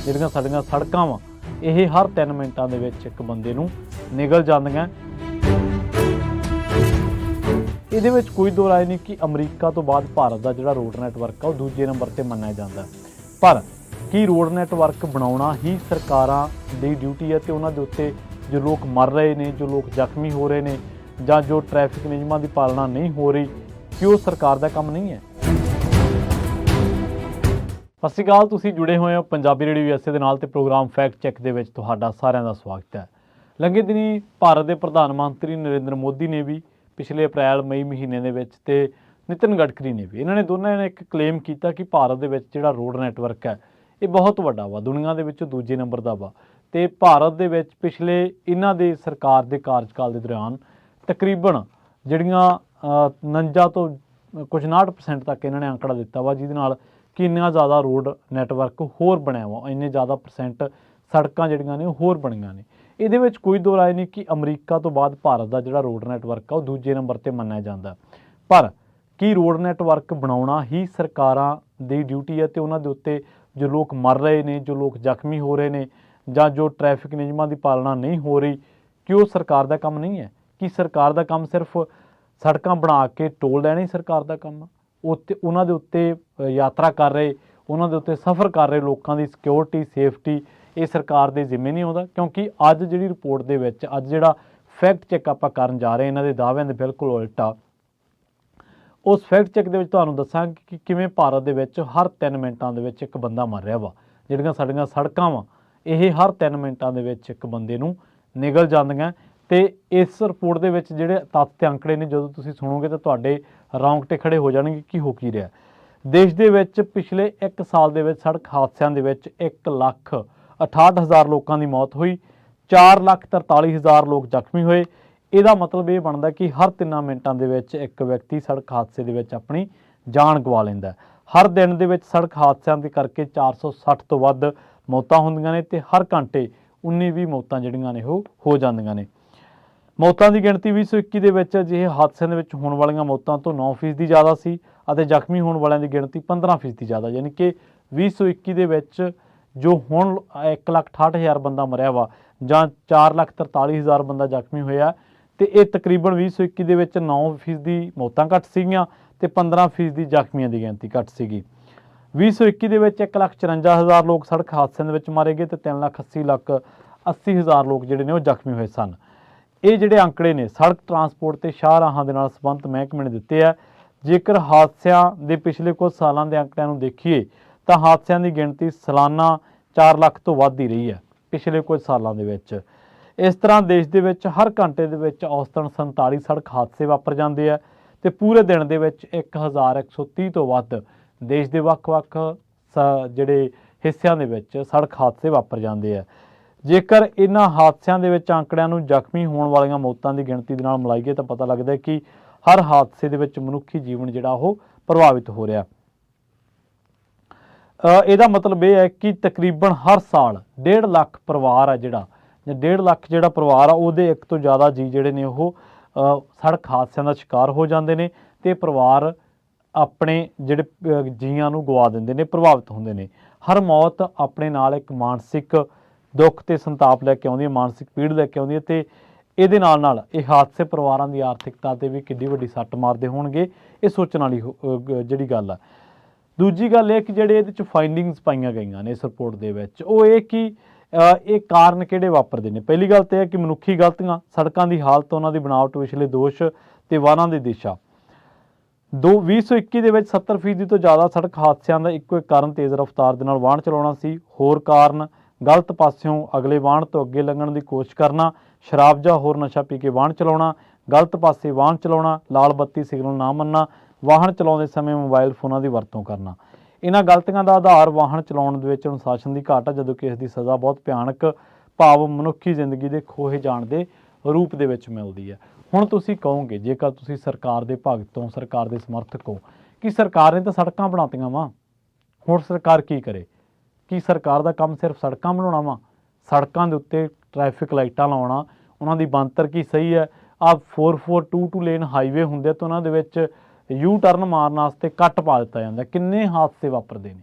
ਜਿਹੜੀਆਂ ਸਾਡੀਆਂ ਸੜਕਾਂ ਵਾ ਇਹ ਹਰ 3 ਮਿੰਟਾਂ ਦੇ ਵਿੱਚ ਇੱਕ ਬੰਦੇ ਨੂੰ ਨਿਗਲ ਜਾਂਦੀਆਂ। ਇਹਦੇ ਵਿੱਚ ਕੋਈ ਦੋ ਰਾਏ ਨਹੀਂ ਕਿ ਅਮਰੀਕਾ ਤੋਂ ਬਾਅਦ ਭਾਰਤ ਦਾ ਜਿਹੜਾ ਰੋਡ ਨੈਟਵਰਕ ਆ ਉਹ ਦੂਜੇ ਨੰਬਰ ਤੇ ਮੰਨਿਆ ਜਾਂਦਾ। ਪਰ ਕੀ ਰੋਡ ਨੈਟਵਰਕ ਬਣਾਉਣਾ ਹੀ ਸਰਕਾਰਾਂ ਦੀ ਡਿਊਟੀ ਹੈ ਤੇ ਉਹਨਾਂ ਦੇ ਉੱਤੇ ਜੋ ਲੋਕ ਮਰ ਰਹੇ ਨੇ, ਜੋ ਲੋਕ ਜ਼ਖਮੀ ਹੋ ਰਹੇ ਨੇ ਜਾਂ ਜੋ ਟ੍ਰੈਫਿਕ ਨਿਯਮਾਂ ਦੀ ਪਾਲਣਾ ਨਹੀਂ ਹੋ ਰਹੀ, ਕਿ ਉਹ ਸਰਕਾਰ ਦਾ ਕੰਮ ਨਹੀਂ ਹੈ? ਸਤਿ ਸ਼੍ਰੀ ਅਕਾਲ, ਤੁਸੀਂ ਜੁੜੇ ਹੋਏ ਹੋ ਪੰਜਾਬੀ ਰੇਡੀਓ USA ਦੇ ਨਾਲ ਤੇ ਪ੍ਰੋਗਰਾਮ ਫੈਕਟ ਚੈੱਕ ਦੇ ਵਿੱਚ ਤੁਹਾਡਾ ਸਾਰਿਆਂ ਦਾ ਸਵਾਗਤ ਹੈ। ਲੰਘੇ ਦਿਨੀ ਭਾਰਤ ਦੇ ਪ੍ਰਧਾਨ ਮੰਤਰੀ ਨਰਿੰਦਰ ਮੋਦੀ ਨੇ ਵੀ ਪਿਛਲੇ ਅਪ੍ਰੈਲ-ਮਈ ਮਹੀਨੇ ਦੇ ਵਿੱਚ ਤੇ ਨਿਤਿਨ ਗਡਕਰੀ ਨੇ ਵੀ, ਇਹਨਾਂ ਨੇ ਦੋਨਾਂ ਨੇ ਇੱਕ ਕਲੇਮ ਕੀਤਾ ਕਿ ਭਾਰਤ ਦੇ ਵਿੱਚ ਜਿਹੜਾ ਰੋਡ ਨੈਟਵਰਕ ਹੈ ਇਹ ਬਹੁਤ ਵੱਡਾ ਵਾ, ਦੁਨੀਆ ਦੇ ਵਿੱਚ ਦੂਜੇ ਨੰਬਰ ਦਾ ਵਾ ਤੇ ਭਾਰਤ ਦੇ ਵਿੱਚ ਪਿਛਲੇ ਇਹਨਾਂ ਦੇ ਸਰਕਾਰ ਦੇ ਕਾਰਜਕਾਲ ਦੇ ਦੌਰਾਨ ਤਕਰੀਬਨ ਜਿਹੜੀਆਂ 49 ਤੋਂ ਕੁਝ 59% ਤੱਕ ਇਹਨਾਂ ਨੇ ਅੰਕੜਾ ਦਿੱਤਾ ਵਾ, ਜਿਹਦੇ ਨਾਲ ਕਿ ਇੰਨਾ ਜ਼ਿਆਦਾ ਰੋਡ ਨੈਟਵਰਕ ਹੋਰ ਬਣਿਆ ਵਾ, ਇੰਨੇ ਜ਼ਿਆਦਾ ਪਰਸੈਂਟ ਸੜਕਾਂ ਜਿਹੜੀਆਂ ਨੇ ਉਹ ਹੋਰ ਬਣੀਆਂ ਨੇ। ਇਹਦੇ ਵਿੱਚ ਕੋਈ ਦੋ ਰਾਏ ਨਹੀਂ ਕਿ ਅਮਰੀਕਾ ਤੋਂ ਬਾਅਦ ਭਾਰਤ ਦਾ ਜਿਹੜਾ ਰੋਡ ਨੈਟਵਰਕ ਆ ਉਹ ਦੂਜੇ ਨੰਬਰ ਤੇ ਮੰਨਿਆ ਜਾਂਦਾ। ਪਰ ਕੀ ਰੋਡ ਨੈਟਵਰਕ ਬਣਾਉਣਾ ਹੀ ਸਰਕਾਰਾਂ ਦੀ ਡਿਊਟੀ ਹੈ ਤੇ ਉਹਨਾਂ ਦੇ ਉੱਤੇ ਜੋ ਲੋਕ ਮਰ ਰਹੇ ਨੇ, ਜੋ ਲੋਕ ਜ਼ਖਮੀ ਹੋ ਰਹੇ ਨੇ ਜਾਂ ਜੋ ਟ੍ਰੈਫਿਕ ਨਿਯਮਾਂ ਦੀ ਪਾਲਣਾ ਨਹੀਂ ਹੋ ਰਹੀ, ਕਿ ਉਹ ਸਰਕਾਰ ਦਾ ਕੰਮ ਨਹੀਂ ਹੈ? ਕਿ ਸਰਕਾਰ ਦਾ ਕੰਮ ਸਿਰਫ ਸੜਕਾਂ ਬਣਾ ਕੇ ਟੋਲ ਲੈਣਾ ਹੀ ਸਰਕਾਰ ਦਾ ਕੰਮ ਆ? ਉੱਤੇ ਉਹਨਾਂ ਦੇ ਉੱਤੇ ਯਾਤਰਾ ਕਰ ਰਹੇ, ਉਹਨਾਂ ਦੇ ਉੱਤੇ ਸਫ਼ਰ ਕਰ ਰਹੇ ਲੋਕਾਂ ਦੀ ਸਿਕਿਉਰਿਟੀ, ਸੇਫਟੀ ਇਹ ਸਰਕਾਰ ਦੇ ਜ਼ਿੰਮੇ ਨਹੀਂ ਆਉਂਦਾ? ਕਿਉਂਕਿ ਅੱਜ ਜਿਹੜੀ ਰਿਪੋਰਟ ਦੇ ਵਿੱਚ, ਅੱਜ ਜਿਹੜਾ ਫੈਕਟ ਚੈੱਕ ਆਪਾਂ ਕਰਨ ਜਾ ਰਹੇ ਇਹਨਾਂ ਦੇ ਦਾਅਵਿਆਂ ਦੇ ਬਿਲਕੁਲ ਉਲਟਾ, ਉਸ ਫੈਕਟ ਚੈੱਕ ਦੇ ਵਿੱਚ ਤੁਹਾਨੂੰ ਦੱਸਾਂਗੇ ਕਿ ਕਿਵੇਂ ਭਾਰਤ ਦੇ ਵਿੱਚ ਹਰ 3 ਮਿੰਟਾਂ ਦੇ ਵਿੱਚ ਇੱਕ ਬੰਦਾ ਮਰ ਰਿਹਾ ਵਾ। ਜਿਹੜੀਆਂ ਸਾਡੀਆਂ ਸੜਕਾਂ ਵਾ ਇਹ ਹਰ 3 ਮਿੰਟਾਂ ਦੇ ਵਿੱਚ ਇੱਕ ਬੰਦੇ ਨੂੰ ਨਿਗਲ ਜਾਂਦੀਆਂ। ਤੇ ਇਸ ਰਿਪੋਰਟ ਦੇ ਵਿੱਚ ਜਿਹੜੇ ਤੱਥ ਤੇ ਅੰਕੜੇ ਨੇ, ਜਦੋਂ ਤੁਸੀਂ ਸੁਣੋਗੇ ਤਾਂ ਤੁਹਾਡੇ ਰੌਂਗਟੇ ਖੜੇ ਹੋ ਜਾਣਗੇ ਕਿ ਹੋ ਕੀ ਰਿਹਾ। ਦੇਸ਼ ਦੇ ਵਿੱਚ ਪਿਛਲੇ 1 ਸਾਲ ਦੇ ਵਿੱਚ ਸੜਕ ਹਾਦਸਿਆਂ ਦੇ ਵਿੱਚ 1,68,000 ਲੋਕਾਂ ਦੀ ਮੌਤ ਹੋਈ, 4,43,000 ਲੋਕ ਜ਼ਖਮੀ ਹੋਏ। ਇਹਦਾ ਮਤਲਬ ਇਹ ਬਣਦਾ ਕਿ ਹਰ 3 ਮਿੰਟਾਂ ਦੇ ਵਿੱਚ ਇੱਕ ਵਿਅਕਤੀ ਸੜਕ ਹਾਦਸੇ ਦੇ ਵਿੱਚ ਆਪਣੀ ਜਾਨ ਗਵਾ ਲੈਂਦਾ। ਹਰ ਦਿਨ ਦੇ ਵਿੱਚ ਸੜਕ ਹਾਦਸਿਆਂ ਦੇ ਕਰਕੇ 460 ਤੋਂ ਵੱਧ ਮੌਤਾਂ ਹੁੰਦੀਆਂ ਨੇ ਤੇ ਹਰ ਘੰਟੇ 19-20 ਮੌਤਾਂ ਜਿਹੜੀਆਂ ਨੇ ਉਹ ਹੋ ਜਾਂਦੀਆਂ ਨੇ। ਮੌਤਾਂ ਦੀ ਗਿਣਤੀ 2021 ਦੇ ਵਿੱਚ ਅਜਿਹੇ ਹਾਦਸਿਆਂ ਦੇ ਵਿੱਚ ਹੋਣ ਵਾਲੀਆਂ ਮੌਤਾਂ ਤੋਂ 9% ਜ਼ਿਆਦਾ ਸੀ ਅਤੇ ਜ਼ਖਮੀ ਹੋਣ ਵਾਲਿਆਂ ਦੀ ਗਿਣਤੀ 15% ਜ਼ਿਆਦਾ। ਯਾਨੀ ਕਿ 2021 ਦੇ ਵਿੱਚ ਜੋ ਹੁਣ 1,68,000 ਬੰਦਾ ਮਰਿਆ ਵਾ ਜਾਂ 4,43,000 ਬੰਦਾ ਜ਼ਖਮੀ ਹੋਇਆ, ਤੇ ਇਹ ਤਕਰੀਬਨ 2021 ਦੇ ਵਿੱਚ 9% ਮੌਤਾਂ ਘੱਟ ਸੀਗੀਆਂ ਤੇ 15% ਜ਼ਖਮੀਆਂ ਦੀ ਗਿਣਤੀ ਘੱਟ ਸੀਗੀ। 2021 ਦੇ ਵਿੱਚ 1,54,000 ਲੋਕ ਸੜਕ ਹਾਦਸਿਆਂ ਦੇ ਵਿੱਚ ਮਾਰੇ ਗਏ ਤੇ 3,80,000 ਲੋਕ ਜਿਹੜੇ ਨੇ ਉਹ ਜ਼ਖਮੀ ਹੋਏ ਸਨ। ਇਹ ਜਿਹੜੇ ਅੰਕੜੇ ਨੇ ਸੜਕ ਟਰਾਂਸਪੋਰਟ ਤੇ ਸ਼ਾਹਰਾਹਾਂ ਦੇ ਨਾਲ ਸੰਬੰਧਿਤ ਮਹਿਕਮੇ ਨੇ ਦਿੱਤੇ ਆ। ਜੇਕਰ ਹਾਦਸਿਆਂ ਦੇ ਪਿਛਲੇ ਕੁਝ ਸਾਲਾਂ ਦੇ ਅੰਕੜਿਆਂ ਨੂੰ ਦੇਖੀਏ ਤਾਂ ਹਾਦਸਿਆਂ ਦੀ ਗਿਣਤੀ ਸਾਲਾਨਾ 4 ਲੱਖ ਤੋਂ ਵੱਧ ਹੀ ਰਹੀ ਹੈ ਪਿਛਲੇ ਕੁਝ ਸਾਲਾਂ ਦੇ ਵਿੱਚ। ਇਸ ਤਰ੍ਹਾਂ ਦੇਸ਼ ਦੇ ਵਿੱਚ ਹਰ ਘੰਟੇ ਦੇ ਵਿੱਚ ਔਸਤਨ 47 ਸੜਕ ਹਾਦਸੇ ਵਾਪਰ ਜਾਂਦੇ ਆ ਤੇ ਪੂਰੇ ਦਿਨ ਦੇ ਵਿੱਚ 1,130 ਤੋਂ ਵੱਧ ਦੇਸ਼ ਦੇ ਵੱਖ-ਵੱਖ ਜਿਹੜੇ ਹਿੱਸਿਆਂ ਦੇ ਵਿੱਚ ਸੜਕ ਹਾਦਸੇ ਵਾਪਰ ਜਾਂਦੇ ਆ। ਜੇਕਰ ਇਹਨਾਂ ਹਾਦਸਿਆਂ ਦੇ ਵਿੱਚ ਅੰਕੜਿਆਂ ਨੂੰ ਜ਼ਖਮੀ ਹੋਣ ਵਾਲੀਆਂ ਮੌਤਾਂ ਦੀ ਗਿਣਤੀ ਦੇ ਨਾਲ ਮਿਲਾਈਏ ਤਾਂ ਪਤਾ ਲੱਗਦਾ ਕਿ ਹਰ ਹਾਦਸੇ ਦੇ ਵਿੱਚ ਮਨੁੱਖੀ ਜੀਵਨ ਜਿਹੜਾ ਉਹ ਪ੍ਰਭਾਵਿਤ ਹੋ ਰਿਹਾ। ਇਹਦਾ ਮਤਲਬ ਇਹ ਹੈ ਕਿ ਤਕਰੀਬਨ ਹਰ ਸਾਲ 1.5 ਲੱਖ ਪਰਿਵਾਰ ਆ ਜਿਹੜਾ, ਜਾਂ 1.5 ਲੱਖ ਜਿਹੜਾ ਪਰਿਵਾਰ ਆ ਉਹਦੇ ਇੱਕ ਤੋਂ ਜ਼ਿਆਦਾ ਜੀ ਜਿਹੜੇ ਨੇ ਉਹ ਸੜਕ ਹਾਦਸਿਆਂ ਦਾ ਸ਼ਿਕਾਰ ਹੋ ਜਾਂਦੇ ਨੇ ਤੇ ਪਰਿਵਾਰ ਆਪਣੇ ਜਿਹੜੇ ਜੀਆਂ ਨੂੰ ਗਵਾ ਦਿੰਦੇ ਨੇ, ਪ੍ਰਭਾਵਿਤ ਹੁੰਦੇ ਨੇ। ਹਰ ਮੌਤ ਆਪਣੇ ਨਾਲ ਇੱਕ ਮਾਨਸਿਕ ਦੁੱਖ ਤੇ ਸੰਤਾਪ ਲੈ ਕੇ ਆਉਂਦੀ ਹੈ, ਮਾਨਸਿਕ ਪੀੜ ਲੈ ਕੇ ਆਉਂਦੀ ਹੈ ਤੇ ਇਹਦੇ ਨਾਲ ਇਹ ਹਾਦਸੇ ਪਰਿਵਾਰਾਂ ਦੀ ਆਰਥਿਕਤਾ ਤੇ ਵੀ ਕਿੰਨੀ ਵੱਡੀ ਸੱਟ ਮਾਰਦੇ ਹੋਣਗੇ, ਇਹ ਸੋਚਣ ਵਾਲੀ ਜਿਹੜੀ ਗੱਲ ਆ। ਦੂਜੀ ਗੱਲ ਇਹ ਕਿ ਜਿਹੜੇ ਇਹਦੇ 'ਚ ਫਾਈਂਡਿੰਗਸ ਪਾਈਆਂ ਗਈਆਂ ਨੇ ਇਸ ਰਿਪੋਰਟ ਦੇ ਵਿੱਚ, ਉਹ ਇਹ ਕਿ ਇਹ ਕਾਰਨ ਕਿਹੜੇ ਵਾਪਰਦੇ ਨੇ। ਪਹਿਲੀ ਗੱਲ ਤਾਂ ਇਹ ਕਿ ਮਨੁੱਖੀ ਗਲਤੀਆਂ, ਸੜਕਾਂ ਦੀ ਹਾਲਤ, ਉਹਨਾਂ ਦੀ ਬਣਾਵਟ, ਵਿਛਲੇ ਦੋਸ਼ ਤੇ ਵਾਹਨਾਂ ਦੀ ਦਿਸ਼ਾ। 2021 ਦੇ ਵਿੱਚ 70% ਤੋਂ ਜ਼ਿਆਦਾ ਸੜਕ ਹਾਦਸਿਆਂ ਦਾ ਇੱਕੋ ਇੱਕ ਕਾਰਨ ਤੇਜ਼ ਰਫ਼ਤਾਰ ਦੇ ਨਾਲ ਵਾਹਨ ਚਲਾਉਣਾ ਸੀ। ਹੋਰ ਕਾਰਨ ਗਲਤ ਪਾਸਿਓਂ ਅਗਲੇ ਵਾਹਨ ਤੋਂ ਅੱਗੇ ਲੰਘਣ ਦੀ ਕੋਸ਼ਿਸ਼ ਕਰਨਾ, ਸ਼ਰਾਬ ਜਾਂ ਹੋਰ ਨਸ਼ਾ ਪੀ ਕੇ ਵਾਹਨ ਚਲਾਉਣਾ, ਗਲਤ ਪਾਸੇ ਵਾਹਨ ਚਲਾਉਣਾ, ਲਾਲ ਬੱਤੀ ਸਿਗਨਲ ਨਾ ਮੰਨਣਾ, ਵਾਹਨ ਚਲਾਉਂਦੇ ਸਮੇਂ ਮੋਬਾਈਲ ਫੋਨਾਂ ਦੀ ਵਰਤੋਂ ਕਰਨਾ। ਇਹਨਾਂ ਗਲਤੀਆਂ ਦਾ ਆਧਾਰ ਵਾਹਨ ਚਲਾਉਣ ਦੇ ਵਿੱਚ ਅਨੁਸ਼ਾਸਨ ਦੀ ਘਾਟ ਹੈ, ਜਦੋਂ ਕਿ ਇਸ ਦੀ ਸਜ਼ਾ ਬਹੁਤ ਭਿਆਨਕ ਭਾਵ ਮਨੁੱਖੀ ਜ਼ਿੰਦਗੀ ਦੇ ਖੋਹੇ ਜਾਣ ਦੇ ਰੂਪ ਦੇ ਵਿੱਚ ਮਿਲਦੀ ਹੈ। ਹੁਣ ਤੁਸੀਂ ਕਹੋਗੇ, ਜੇਕਰ ਤੁਸੀਂ ਸਰਕਾਰ ਦੇ ਭਗਤ ਹੋ, ਸਰਕਾਰ ਦੇ ਸਮਰਥਕ ਹੋ, ਕਿ ਸਰਕਾਰ ਨੇ ਤਾਂ ਸੜਕਾਂ ਬਣਾਤੀਆਂ ਵਾ, ਹੁਣ ਸਰਕਾਰ ਕੀ ਕਰੇ? ਕੀ ਸਰਕਾਰ ਦਾ ਕੰਮ ਸਿਰਫ ਸੜਕਾਂ ਬਣਾਉਣਾ ਵਾ? ਸੜਕਾਂ ਦੇ ਉੱਤੇ ਟ੍ਰੈਫਿਕ ਲਾਈਟਾਂ ਲਾਉਣਾ, ਉਹਨਾਂ ਦੀ ਬਣਤਰ ਕੀ ਸਹੀ ਹੈ? ਆ 4422 ਲੇਨ ਹਾਈਵੇ ਹੁੰਦੇ ਤਾਂ ਉਹਨਾਂ ਦੇ ਵਿੱਚ ਯੂ ਟਰਨ ਮਾਰਨ ਵਾਸਤੇ ਕੱਟ ਪਾ ਦਿੱਤਾ ਜਾਂਦਾ। ਕਿੰਨੇ ਹਾਦਸੇ ਵਾਪਰਦੇ ਨੇ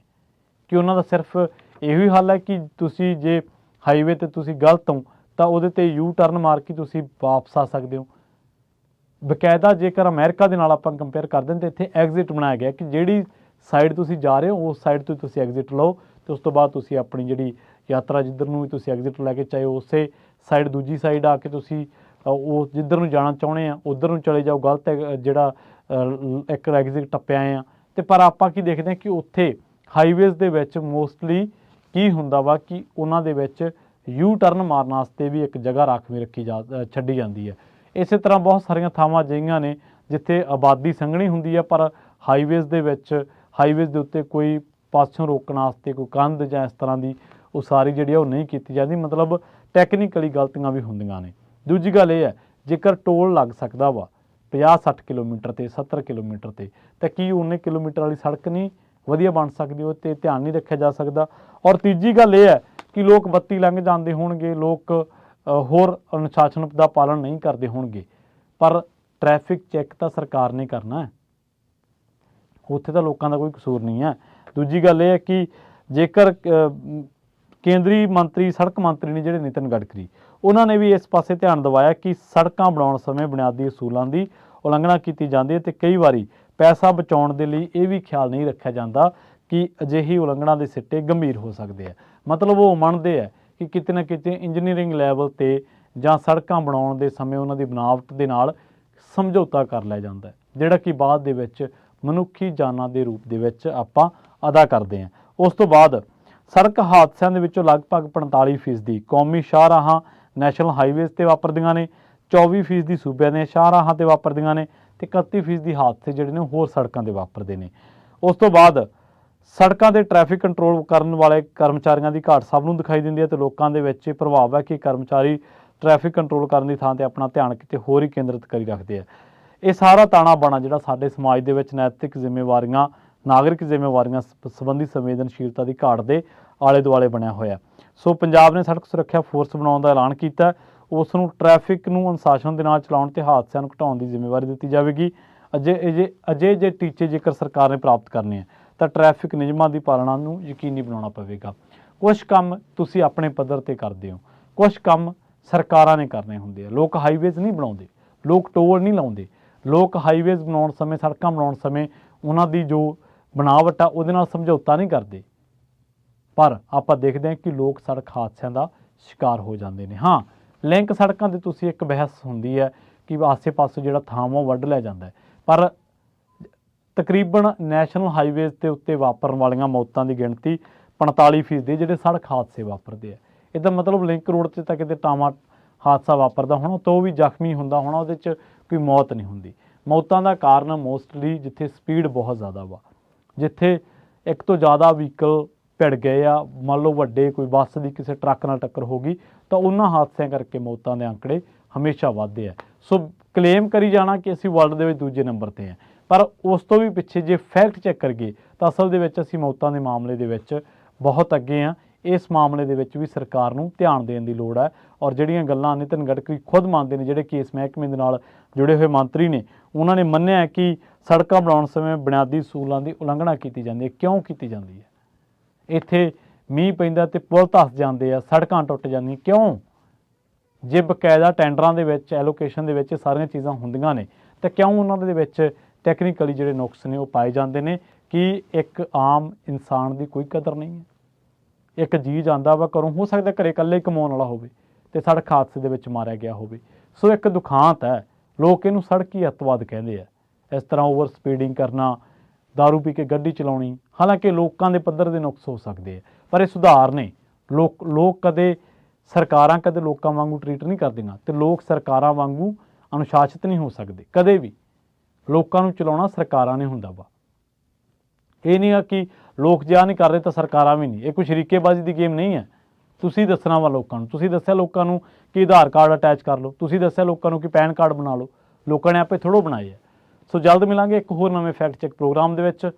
ਕਿ ਉਹਨਾਂ ਦਾ ਸਿਰਫ ਇਹੋ ਹੀ ਹੱਲ ਹੈ ਕਿ ਤੁਸੀਂ ਜੇ ਹਾਈਵੇ ਤੇ ਤੁਸੀਂ ਗਲਤ ਹੋ ਤਾਂ ਉਹਦੇ ਤੇ ਯੂ ਟਰਨ ਮਾਰ ਕੇ ਤੁਸੀਂ ਵਾਪਸ ਆ ਸਕਦੇ ਹੋ। ਬਕਾਇਦਾ ਜੇਕਰ ਅਮਰੀਕਾ ਦੇ ਨਾਲ ਆਪਾਂ ਕੰਪੇਅਰ ਕਰਦੇ ਹਾਂ ਤਾਂ ਇੱਥੇ ਐਗਜ਼ਿਟ ਬਣਾਇਆ ਗਿਆ ਕਿ ਜਿਹੜੀ ਸਾਈਡ ਤੁਸੀਂ ਜਾ ਰਹੇ ਹੋ ਉਸ ਸਾਈਡ ਤੋਂ ਤੁਸੀਂ ਐਗਜ਼ਿਟ ਲਓ ਤੇ ਉਸ ਤੋਂ ਬਾਅਦ ਤੁਸੀਂ ਆਪਣੀ ਜਿਹੜੀ ਯਾਤਰਾ ਜਿੱਧਰ ਨੂੰ ਵੀ ਤੁਸੀਂ ਐਗਜ਼ਿਟ ਲੈ ਕੇ ਚਾਹੇ ਉਸੇ ਸਾਈਡ ਦੂਜੀ ਸਾਈਡ ਆ ਕੇ ਤੁਸੀਂ ਉਹ ਜਿੱਧਰ ਨੂੰ ਜਾਣਾ ਚਾਹੁੰਦੇ ਆ ਉੱਧਰ ਨੂੰ ਚਲੇ ਜਾਓ। ਗਲਤ ਜਿਹੜਾ ਇੱਕ ਐਗਜ਼ਿਟ ਟੱਪਿਆ ਆ ਤੇ ਪਰ ਆਪਾਂ ਕੀ ਦੇਖਦੇ ਹਾਂ ਕਿ ਉੱਥੇ ਹਾਈਵੇਜ਼ ਦੇ ਵਿੱਚ ਮੋਸਟਲੀ ਕੀ ਹੁੰਦਾ ਵਾ ਕਿ ਉਹਨਾਂ ਦੇ ਵਿੱਚ ਯੂ ਟਰਨ ਮਾਰਨ ਵਾਸਤੇ ਵੀ ਇੱਕ ਜਗ੍ਹਾ ਰਾਖਵੀਂ ਛੱਡੀ ਜਾਂਦੀ ਹੈ। ਇਸੇ ਤਰ੍ਹਾਂ ਬਹੁਤ ਸਾਰੀਆਂ ਥਾਵਾਂ ਅਜਿਹੀਆਂ ਨੇ ਜਿੱਥੇ ਆਬਾਦੀ ਸੰਘਣੀ ਹੁੰਦੀ ਹੈ ਪਰ ਹਾਈਵੇਜ਼ ਦੇ ਉੱਤੇ ਕੋਈ ਪਾਸੋਂ ਰੋਕਣ ਵਾਸਤੇ ਕੋਈ ਕੰਧ ਜਾਂ ਇਸ ਤਰ੍ਹਾਂ ਦੀ ਉਸਾਰੀ ਜਿਹੜੀ ਉਹ ਨਹੀਂ ਕੀਤੀ ਜਾਂਦੀ। ਮਤਲਬ ਟੈਕਨੀਕਲੀ ਗਲਤੀਆਂ ਵੀ ਹੁੰਦੀਆਂ ਨੇ। ਦੂਜੀ ਗੱਲ ਇਹ ਹੈ ਜੇਕਰ ਟੋਲ ਲੱਗ ਸਕਦਾ ਵਾ 50-60 ਕਿਲੋਮੀਟਰ ਤੇ 70 ਕਿਲੋਮੀਟਰ ਤੇ ਤਾਂ ਕੀ 19 ਕਿਲੋਮੀਟਰ ਵਾਲੀ ਸੜਕ ਨਹੀਂ ਵਧੀਆ ਬਣ ਸਕਦੀ? ਉਹ 'ਤੇ ਧਿਆਨ ਨਹੀਂ ਰੱਖਿਆ ਜਾ ਸਕਦਾ। ਔਰ ਤੀਜੀ ਗੱਲ ਇਹ ਹੈ ਕਿ ਲੋਕ ਬੱਤੀ ਲੰਘ ਜਾਂਦੇ ਹੋਣਗੇ, ਲੋਕ ਹੋਰ ਅਨੁਸ਼ਾਸਨ ਦਾ ਪਾਲਣ ਨਹੀਂ ਕਰਦੇ ਹੋਣਗੇ ਪਰ ਟ੍ਰੈਫਿਕ ਚੈੱਕ ਤਾਂ ਸਰਕਾਰ ਨੇ ਕਰਨਾ ਹੈ, ਉੱਥੇ ਤਾਂ ਲੋਕਾਂ ਦਾ ਕੋਈ ਕਸੂਰ ਨਹੀਂ ਹੈ। ਦੂਜੀ ਗੱਲ ਇਹ ਹੈ ਕਿ ਜੇਕਰ ਕੇਂਦਰੀ ਮੰਤਰੀ ਸੜਕ ਮੰਤਰੀ ਨੇ ਜਿਹੜੇ ਨਿਤਿਨ ਗਡਕਰੀ ਉਹਨਾਂ ਨੇ ਵੀ ਇਸ ਪਾਸੇ ਧਿਆਨ ਦਿਵਾਇਆ ਕਿ ਸੜਕਾਂ ਬਣਾਉਣ ਸਮੇਂ ਬੁਨਿਆਦੀ ਅਸੂਲਾਂ ਦੀ ਉਲੰਘਣਾ ਕੀਤੀ ਜਾਂਦੀ ਹੈ ਤੇ ਕਈ ਵਾਰੀ ਪੈਸਾ ਬਚਾਉਣ ਦੇ ਲਈ ਇਹ ਵੀ ਖਿਆਲ ਨਹੀਂ ਰੱਖਿਆ ਜਾਂਦਾ ਕਿ ਅਜਿਹੀ ਉਲੰਘਣਾ ਦੇ ਸਿੱਟੇ ਗੰਭੀਰ ਹੋ ਸਕਦੇ ਆ। ਮਤਲਬ ਉਹ ਮੰਨਦੇ ਆ ਕਿ ਕਿਤੇ ਨਾ ਕਿਤੇ ਇੰਜੀਨੀਅਰਿੰਗ ਲੈਵਲ ਤੇ ਜਾਂ ਸੜਕਾਂ ਬਣਾਉਣ ਦੇ ਸਮੇਂ ਉਹਨਾਂ ਦੀ ਬਣਾਵਟ ਦੇ ਨਾਲ ਸਮਝੌਤਾ ਕਰ ਲਿਆ ਜਾਂਦਾ ਹੈ ਜਿਹੜਾ ਕਿ ਬਾਅਦ ਦੇ ਵਿੱਚ ਮਨੁੱਖੀ ਜਾਨਾਂ ਦੇ ਰੂਪ ਦੇ ਵਿੱਚ ਆਪਾਂ ਅਦਾ ਕਰਦੇ ਹਾਂ। ਉਸ ਤੋਂ ਬਾਅਦ ਸੜਕ ਹਾਦਸਿਆਂ ਦੇ ਵਿੱਚੋਂ ਲਗਭਗ 45% ਕੌਮੀ ਸ਼ਾਹਰਾਹਾਂ ਨੈਸ਼ਨਲ ਹਾਈਵੇਜ਼ ਤੇ ਵਾਪਰਦੀਆਂ ਨੇ, 24% ਸੂਬਿਆਂ ਦੀਆਂ ਸ਼ਾਹਰਾਹਾਂ ਤੇ ਵਾਪਰਦੀਆਂ ਨੇ ਤੇ 31% ਹਾਦਸੇ ਜਿਹੜੇ ਨੇ ਹੋਰ ਸੜਕਾਂ ਤੇ ਵਾਪਰਦੇ ਨੇ। ਉਸ ਤੋਂ ਬਾਅਦ ਸੜਕਾਂ ਤੇ ਟ੍ਰੈਫਿਕ ਕੰਟਰੋਲ ਕਰਨ ਵਾਲੇ ਕਰਮਚਾਰੀਆਂ ਦੀ ਘਾਟ ਸਭ ਨੂੰ ਦਿਖਾਈ ਦਿੰਦੀ ਹੈ ਤੇ ਲੋਕਾਂ ਦੇ ਵਿੱਚ ਇਹ ਪ੍ਰਭਾਵ ਹੈ ਕਿ ਕਰਮਚਾਰੀ ਟ੍ਰੈਫਿਕ ਕੰਟਰੋਲ ਕਰਨ ਦੀ ਥਾਂ ਤੇ ਆਪਣਾ ਧਿਆਨ ਕਿਤੇ ਹੋਰ ਹੀ ਕੇਂਦਰਿਤ ਕਰੀ ਰੱਖਦੇ ਆ। ਇਹ ਸਾਰਾ ਤਾਣਾ ਬਾਣਾ ਜਿਹੜਾ ਸਾਡੇ ਸਮਾਜ ਦੇ ਵਿੱਚ ਨੈਤਿਕ ਜ਼ਿੰਮੇਵਾਰੀਆਂ ਨਾਗਰਿਕ ਜ਼ਿੰਮੇਵਾਰੀਆਂ ਸੰਬੰਧੀ ਸੰਵੇਦਨਸ਼ੀਲਤਾ ਦੀ ਘਾਟ ਦੇ ਆਲੇ ਦੁਆਲੇ ਬਣਿਆ ਹੋਇਆ। ਸੋ ਪੰਜਾਬ ਨੇ ਸੜਕ ਸੁਰੱਖਿਆ ਫੋਰਸ ਬਣਾਉਣ ਦਾ ਐਲਾਨ ਕੀਤਾ। ਉਸ ਨੂੰ ਟ੍ਰੈਫਿਕ ਨੂੰ ਅਨੁਸ਼ਾਸਨ ਦੇ ਨਾਲ ਚਲਾਉਣ ਤੇ ਹਾਦਸਿਆਂ ਨੂੰ ਘਟਾਉਣ ਦੀ ਜ਼ਿੰਮੇਵਾਰੀ ਦਿੱਤੀ ਜਾਵੇਗੀ। ਅਜੇ ਟੀਚੇ ਜੇਕਰ ਸਰਕਾਰ ਨੇ ਪ੍ਰਾਪਤ ਕਰਨੇ ਆ ਤਾਂ ਟ੍ਰੈਫਿਕ ਨਿਯਮਾਂ ਦੀ ਪਾਲਣਾ ਨੂੰ ਯਕੀਨੀ ਬਣਾਉਣਾ ਪਵੇਗਾ। ਕੁਝ ਕੰਮ ਤੁਸੀਂ ਆਪਣੇ ਪੱਧਰ ਤੇ ਕਰਦੇ ਹੋ, ਕੁਝ ਕੰਮ ਸਰਕਾਰਾਂ ਨੇ ਕਰਨੇ ਹੁੰਦੇ ਆ। ਲੋਕ ਹਾਈਵੇਜ਼ ਨਹੀਂ ਬਣਾਉਂਦੇ, ਲੋਕ ਟੋਲ ਨਹੀਂ ਲਾਉਂਦੇ, ਲੋਕ ਹਾਈਵੇਜ਼ ਬਣਾਉਣ ਸਮੇਂ ਸੜਕਾਂ ਬਣਾਉਣ ਸਮੇਂ ਉਹਨਾਂ ਦੀ ਜੋ ਬਣਾਵਟ ਆ ਉਹਦੇ ਨਾਲ ਸਮਝੌਤਾ ਨਹੀਂ ਕਰਦੇ ਪਰ ਆਪਾਂ ਦੇਖਦੇ ਹਾਂ ਕਿ ਲੋਕ ਸੜਕ ਹਾਦਸਿਆਂ ਦਾ ਸ਼ਿਕਾਰ ਹੋ ਜਾਂਦੇ ਨੇ। ਹਾਂ, ਲਿੰਕ ਸੜਕਾਂ 'ਤੇ ਤੁਸੀਂ ਇੱਕ ਬਹਿਸ ਹੁੰਦੀ ਹੈ ਕਿ ਆਸੇ-ਪਾਸੇ ਜਿਹੜਾ ਥਾਂ ਉਹ ਵੱਢ ਲਿਆ ਜਾਂਦਾ ਹੈ ਪਰ ਤਕਰੀਬਨ ਨੈਸ਼ਨਲ ਹਾਈਵੇਜ਼ ਦੇ ਉੱਤੇ ਵਾਪਰਨ ਵਾਲੀਆਂ ਮੌਤਾਂ ਦੀ ਗਿਣਤੀ 45% ਜਿਹੜੇ ਸੜਕ ਹਾਦਸੇ ਵਾਪਰਦੇ ਆ। ਇਹਦਾ ਮਤਲਬ ਲਿੰਕ ਰੋਡ 'ਤੇ ਤਾਂ ਕਿਤੇ ਟਾਵਾਂ ਹਾਦਸਾ ਵਾਪਰਦਾ ਹੋਣਾ ਤਾਂ ਉਹ ਵੀ ਜ਼ਖਮੀ ਹੁੰਦਾ ਹੋਣਾ, ਉਹਦੇ 'ਚ ਕੋਈ ਮੌਤ ਨਹੀਂ ਹੁੰਦੀ। ਮੌਤਾਂ ਦਾ ਕਾਰਨ ਮੋਸਟਲੀ ਜਿੱਥੇ ਸਪੀਡ ਬਹੁਤ ਜ਼ਿਆਦਾ ਵਾ, ਜਿੱਥੇ ਇੱਕ ਤੋਂ ਜ਼ਿਆਦਾ ਵਹੀਕਲ ਭਿੜ ਗਏ ਆ, ਮੰਨ ਲਓ ਵੱਡੇ ਕੋਈ ਬੱਸ ਦੀ ਕਿਸੇ ਟਰੱਕ ਨਾਲ ਟੱਕਰ ਹੋ ਗਈ ਤਾਂ ਉਹਨਾਂ ਹਾਦਸਿਆਂ ਕਰਕੇ ਮੌਤਾਂ ਦੇ ਅੰਕੜੇ ਹਮੇਸ਼ਾ ਵੱਧਦੇ ਆ। ਸੋ ਕਲੇਮ ਕਰੀ ਜਾਣਾ ਕਿ ਅਸੀਂ ਵਰਲਡ ਦੇ ਵਿੱਚ ਦੂਜੇ ਨੰਬਰ 'ਤੇ ਆ ਪਰ ਉਸ ਤੋਂ ਵੀ ਪਿੱਛੇ ਜੇ ਫੈਕਟ ਚੈੱਕ ਕਰੀਏ ਤਾਂ ਅਸਲ ਦੇ ਵਿੱਚ ਅਸੀਂ ਮੌਤਾਂ ਦੇ ਮਾਮਲੇ ਦੇ ਵਿੱਚ ਬਹੁਤ ਅੱਗੇ ਆ। ਇਸ ਮਾਮਲੇ ਦੇ ਵਿੱਚ ਵੀ ਸਰਕਾਰ ਨੂੰ ਧਿਆਨ ਦੇਣ ਦੀ ਲੋੜ ਹੈ ਔਰ ਜਿਹੜੀਆਂ ਗੱਲਾਂ ਨਿਤਿਨ ਗਡਕਰੀ ਖੁਦ ਮੰਨਦੇ ਨੇ ਜਿਹੜੇ ਕਿ ਇਸ ਮਹਿਕਮੇ ਦੇ ਨਾਲ ਜੁੜੇ ਹੋਏ ਮੰਤਰੀ ਨੇ ਉਹਨਾਂ ਨੇ ਮੰਨਿਆ ਕਿ ਸੜਕਾਂ ਬਣਾਉਣ ਸਮੇਂ ਬੁਨਿਆਦੀ ਅਸੂਲਾਂ ਦੀ ਉਲੰਘਣਾ ਕੀਤੀ ਜਾਂਦੀ ਹੈ। ਕਿਉਂ ਕੀਤੀ ਜਾਂਦੀ ਹੈ? ਇੱਥੇ ਮੀਂਹ ਪੈਂਦਾ ਤੇ ਪੁਲ ਧੱਸ ਜਾਂਦੇ ਆ, ਸੜਕਾਂ ਟੁੱਟ ਜਾਂਦੀਆਂ, ਕਿਉਂ? ਜੇ ਬਕਾਇਦਾ ਟੈਂਡਰਾਂ ਦੇ ਵਿੱਚ ਐਲੋਕੇਸ਼ਨ ਦੇ ਵਿੱਚ ਸਾਰੀਆਂ ਚੀਜ਼ਾਂ ਹੁੰਦੀਆਂ ਨੇ ਤਾਂ ਕਿਉਂ ਉਹਨਾਂ ਦੇ ਵਿੱਚ ਟੈਕਨੀਕਲੀ ਜਿਹੜੇ ਨੁਕਸ ਨੇ ਉਹ ਪਾਏ ਜਾਂਦੇ ਨੇ ਕਿ ਇੱਕ ਆਮ ਇਨਸਾਨ ਦੀ ਕੋਈ ਕਦਰ ਨਹੀਂ ਹੈ। ਇੱਕ ਜੀਅ ਜਾਂਦਾ ਵਾ ਘਰੋਂ, ਹੋ ਸਕਦਾ ਘਰੇ ਇਕੱਲੇ ਕਮਾਉਣ ਵਾਲਾ ਹੋਵੇ ਤੇ ਸੜਕ ਹਾਦਸੇ ਦੇ ਵਿੱਚ ਮਾਰਿਆ ਗਿਆ ਹੋਵੇ। ਸੋ ਇੱਕ ਦੁਖਾਂਤ ਹੈ, ਲੋਕ ਇਹਨੂੰ ਸੜਕੀ ਅੱਤਵਾਦ ਕਹਿੰਦੇ ਆ। ਇਸ ਤਰ੍ਹਾਂ ਓਵਰ ਸਪੀਡਿੰਗ ਕਰਨਾ, ਦਾਰੂ ਪੀ ਕੇ ਗੱਡੀ ਚਲਾਉਣੀ, ਹਾਲਾਂਕਿ ਲੋਕਾਂ ਦੇ ਪੱਧਰ ਦੇ ਨੁਕਸ ਹੋ ਸਕਦੇ ਆ ਪਰ ਇਹ ਸੁਧਾਰ ਨੇ। ਲੋਕ ਕਦੇ ਸਰਕਾਰਾਂ ਕਦੇ ਲੋਕਾਂ ਵਾਂਗੂ ਟਰੀਟ ਨਹੀਂ ਕਰਦੀਆਂ ਤੇ ਲੋਕ ਸਰਕਾਰਾਂ ਵਾਂਗੂ ਅਨੁਸ਼ਾਸਿਤ ਨਹੀਂ ਹੋ ਸਕਦੇ ਕਦੇ ਵੀ। ਲੋਕਾਂ ਨੂੰ ਚਲਾਉਣਾ ਸਰਕਾਰਾਂ ਨੇ ਹੁੰਦਾ ਵਾ। ਇਹ ਨਹੀਂ ਆ ਕਿ ਲੋਕ ਜੇ ਆਹ ਨਹੀਂ ਕਰ ਰਹੇ ਤਾਂ ਸਰਕਾਰਾਂ ਵੀ ਨਹੀਂ। ਇਹ ਕੋਈ ਸ਼ਰੀਕੇਬਾਜ਼ੀ ਦੀ ਗੇਮ ਨਹੀਂ ਹੈ। ਤੁਸੀਂ ਦੱਸਣਾ ਵਾ ਲੋਕਾਂ ਨੂੰ, ਤੁਸੀਂ ਦੱਸਿਆ ਲੋਕਾਂ ਨੂੰ ਕਿ ਆਧਾਰ ਕਾਰਡ ਅਟੈਚ ਕਰ ਲਓ, ਤੁਸੀਂ ਦੱਸਿਆ ਲੋਕਾਂ ਨੂੰ ਕਿ ਪੈਨ ਕਾਰਡ ਬਣਾ ਲਓ। ਲੋਕਾਂ ਨੇ ਆਪੇ ਥੋੜ੍ਹੋ ਬਣਾਏ ਆ। ਸੋ ਜਲਦ ਮਿਲਾਂਗੇ ਇੱਕ ਹੋਰ ਨਵੇਂ ਫੈਕਟ ਚੈੱਕ ਪ੍ਰੋਗਰਾਮ ਦੇ ਵਿੱਚ।